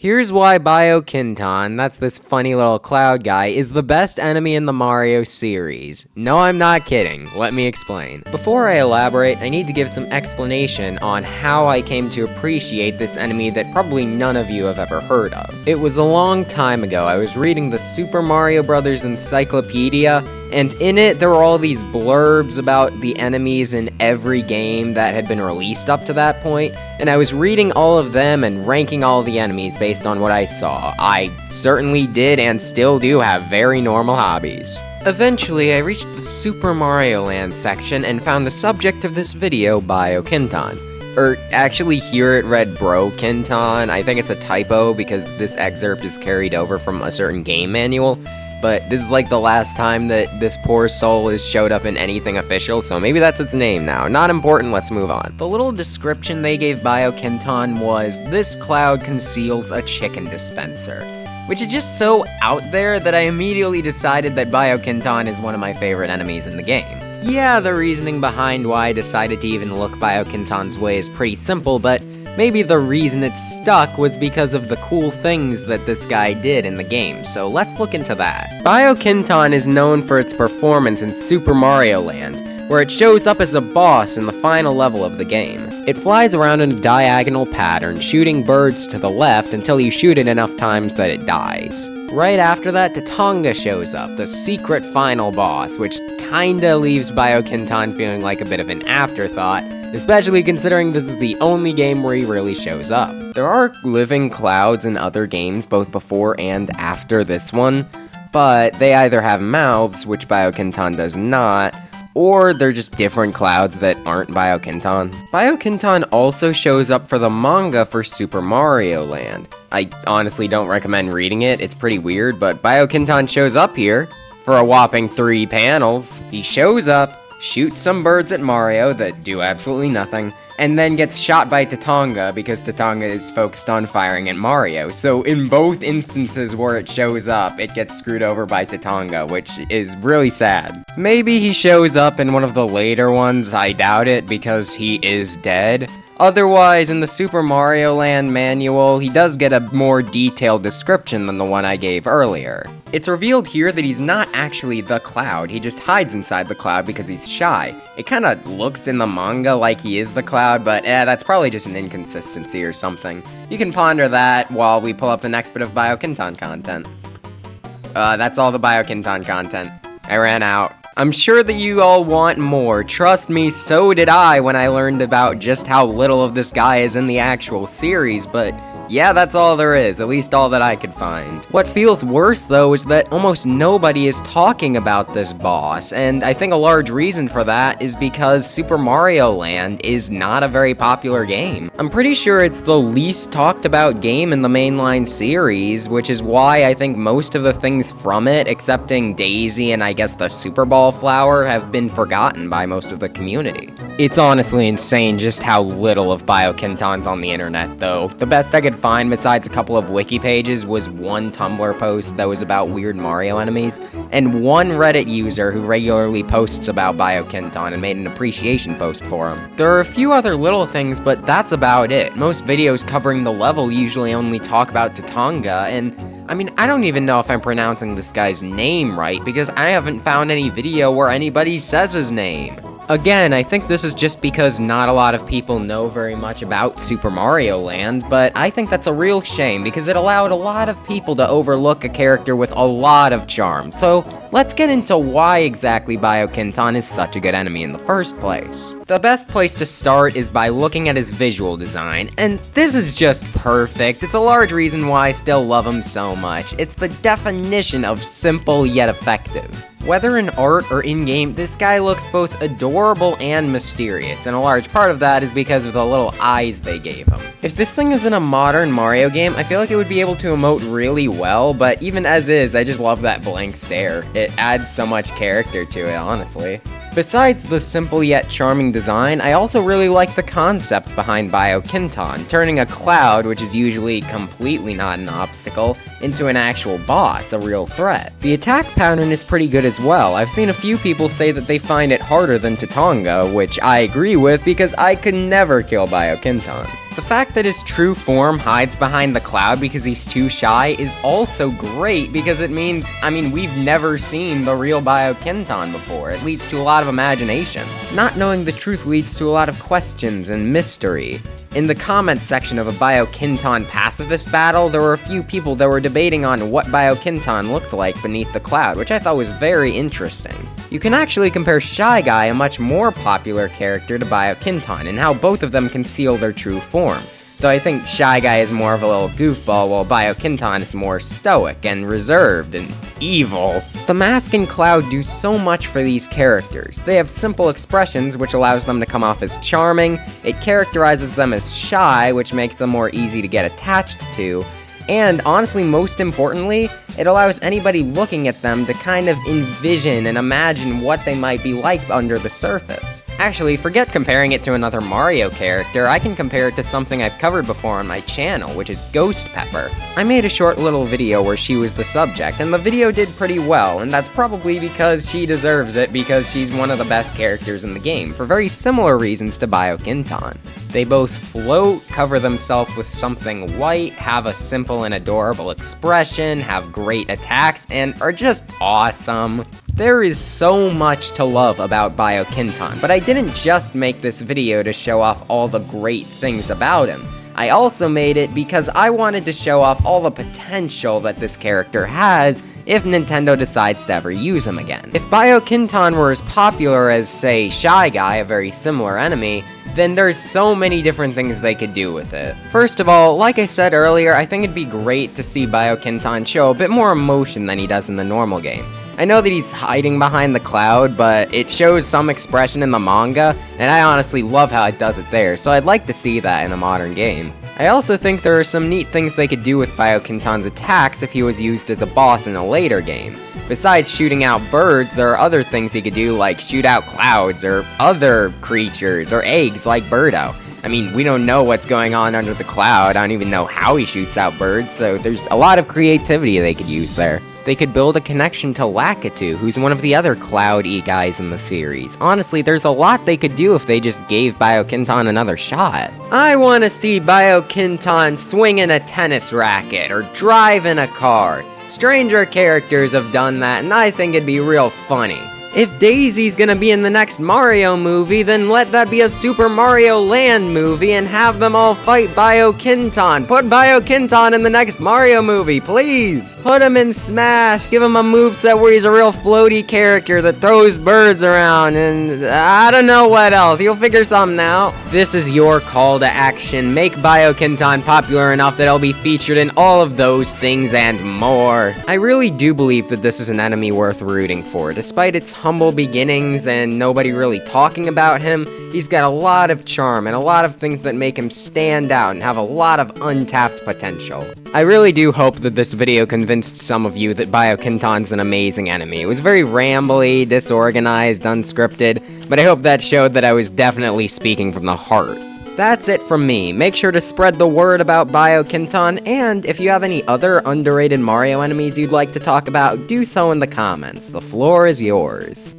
Here's why Biokinton, that's this funny little cloud guy, is the best enemy in the Mario series. No, I'm not kidding. Let me explain. Before I elaborate, I need to give some explanation on how I came to appreciate this enemy that probably none of you have ever heard of. It was a long time ago. I was reading the Super Mario Bros. Encyclopedia, and in it there were all these blurbs about the enemies in every game that had been released up to that point, and I was reading all of them and ranking all the enemies based on what I saw. I certainly did and still do have very normal hobbies. Eventually, I reached the Super Mario Land section and found the subject of this video, Biokinton. Actually, here it read Brokinton. I think it's a typo because this excerpt is carried over from a certain game manual. But this is like the last time that this poor soul has showed up in anything official, so maybe that's its name now. Not important, let's move on. The little description they gave Biokinton was, "This cloud conceals a chicken dispenser," which is just so out there that I immediately decided that Biokinton is one of my favorite enemies in the game. Yeah, the reasoning behind why I decided to even look Biokinton's way is pretty simple, but maybe the reason it stuck was because of the cool things that this guy did in the game, so let's look into that. Biokinton is known for its performance in Super Mario Land, where it shows up as a boss in the final level of the game. It flies around in a diagonal pattern, shooting birds to the left until you shoot it enough times that it dies. Right after that, Tatonga shows up, the secret final boss, which kinda leaves Biokinton feeling like a bit of an afterthought, especially considering this is the only game where he really shows up. There are living clouds in other games both before and after this one, but they either have mouths, which Biokinton does not, or they're just different clouds that aren't Biokinton. Biokinton also shows up for the manga for Super Mario Land. I honestly don't recommend reading it, it's pretty weird, but Biokinton shows up here for a whopping 3 panels. He shows up, shoots some birds at Mario that do absolutely nothing, and then gets shot by Tatonga because Tatonga is focused on firing at Mario. So in both instances where it shows up, it gets screwed over by Tatonga, which is really sad. Maybe he shows up in one of the later ones, I doubt it, because he is dead. Otherwise, in the Super Mario Land manual, he does get a more detailed description than the one I gave earlier. It's revealed here that he's not actually the cloud, he just hides inside the cloud because he's shy. It kinda looks in the manga like he is the cloud, but that's probably just an inconsistency or something. You can ponder that while we pull up the next bit of Biokinton content. That's all the Biokinton content. I ran out. I'm sure that you all want more. Trust me, so did I when I learned about just how little of this guy is in the actual series, but yeah, that's all there is, at least all that I could find. What feels worse, though, is that almost nobody is talking about this boss, and I think a large reason for that is because Super Mario Land is not a very popular game. I'm pretty sure it's the least talked about game in the mainline series, which is why I think most of the things from it, excepting Daisy and I guess the Super Ball Flower, have been forgotten by most of the community. It's honestly insane just how little of Biokinton's on the internet, though. The best I could find besides a couple of wiki pages was one Tumblr post that was about weird Mario enemies, and one Reddit user who regularly posts about Biokinton and made an appreciation post for him. There are a few other little things, but that's about it. Most videos covering the level usually only talk about Tatonga, and I mean, I don't even know if I'm pronouncing this guy's name right, because I haven't found any video where anybody says his name. Again, I think this is just because not a lot of people know very much about Super Mario Land, but I think that's a real shame because it allowed a lot of people to overlook a character with a lot of charm. So let's get into why exactly Biokinton is such a good enemy in the first place. The best place to start is by looking at his visual design, and this is just perfect. It's a large reason why I still love him so much. It's the definition of simple yet effective. Whether in art or in-game, this guy looks both adorable and mysterious, and a large part of that is because of the little eyes they gave him. If this thing is in a modern Mario game, I feel like it would be able to emote really well, but even as is, I just love that blank stare. It adds so much character to it, honestly. Besides the simple yet charming design, I also really like the concept behind Biokinton, turning a cloud, which is usually completely not an obstacle, into an actual boss, a real threat. The attack pattern is pretty good as well. I've seen a few people say that they find it harder than Tatonga, which I agree with because I could never kill Biokinton. The fact that his true form hides behind the cloud because he's too shy is also great because it means, we've never seen the real Biokinton before. It leads to a lot of imagination. Not knowing the truth leads to a lot of questions and mystery. In the comments section of a Biokinton pacifist battle, there were a few people that were debating on what Biokinton looked like beneath the cloud, which I thought was very interesting. You can actually compare Shy Guy, a much more popular character, to Biokinton, and how both of them conceal their true form. Though I think Shy Guy is more of a little goofball, while Biokinton is more stoic and reserved and evil. The mask and cloud do so much for these characters. They have simple expressions, which allows them to come off as charming. It characterizes them as shy, which makes them more easy to get attached to. And honestly, most importantly, it allows anybody looking at them to kind of envision and imagine what they might be like under the surface. Actually, forget comparing it to another Mario character, I can compare it to something I've covered before on my channel, which is Ghost Pepper. I made a short little video where she was the subject, and the video did pretty well, and that's probably because she deserves it because she's one of the best characters in the game, for very similar reasons to Biokinton. They both float, cover themselves with something white, have a simple and adorable expression, have great attacks, and are just awesome. There is so much to love about Biokinton, but I didn't just make this video to show off all the great things about him. I also made it because I wanted to show off all the potential that this character has if Nintendo decides to ever use him again. If Biokinton were as popular as, say, Shy Guy, a very similar enemy, then there's so many different things they could do with it. First of all, like I said earlier, I think it'd be great to see Biokinton show a bit more emotion than he does in the normal game. I know that he's hiding behind the cloud, but it shows some expression in the manga, and I honestly love how it does it there, so I'd like to see that in a modern game. I also think there are some neat things they could do with Biokinton's attacks if he was used as a boss in a later game. Besides shooting out birds, there are other things he could do like shoot out clouds, or other creatures, or eggs like Birdo. We don't know what's going on under the cloud, I don't even know how he shoots out birds, so there's a lot of creativity they could use there. They could build a connection to Lakitu, who's one of the other Cloud-y guys in the series. Honestly, there's a lot they could do if they just gave Biokinton another shot. I want to see Biokinton swinging a tennis racket or driving a car. Stranger characters have done that, and I think it'd be real funny. If Daisy's gonna be in the next Mario movie, then let that be a Super Mario Land movie and have them all fight Biokinton. Put Biokinton in the next Mario movie, please! Put him in Smash, give him a moveset where he's a real floaty character that throws birds around, and I don't know what else, you'll figure something out. This is your call to action. Make Biokinton popular enough that it'll be featured in all of those things and more. I really do believe that this is an enemy worth rooting for, despite its humble beginnings and nobody really talking about him. He's got a lot of charm and a lot of things that make him stand out and have a lot of untapped potential. I really do hope that this video convinced some of you that Biokinton's an amazing enemy. It was very rambly, disorganized, unscripted, but I hope that showed that I was definitely speaking from the heart. That's it from me. Make sure to spread the word about Biokinton, and if you have any other underrated Mario enemies you'd like to talk about, do so in the comments. The floor is yours.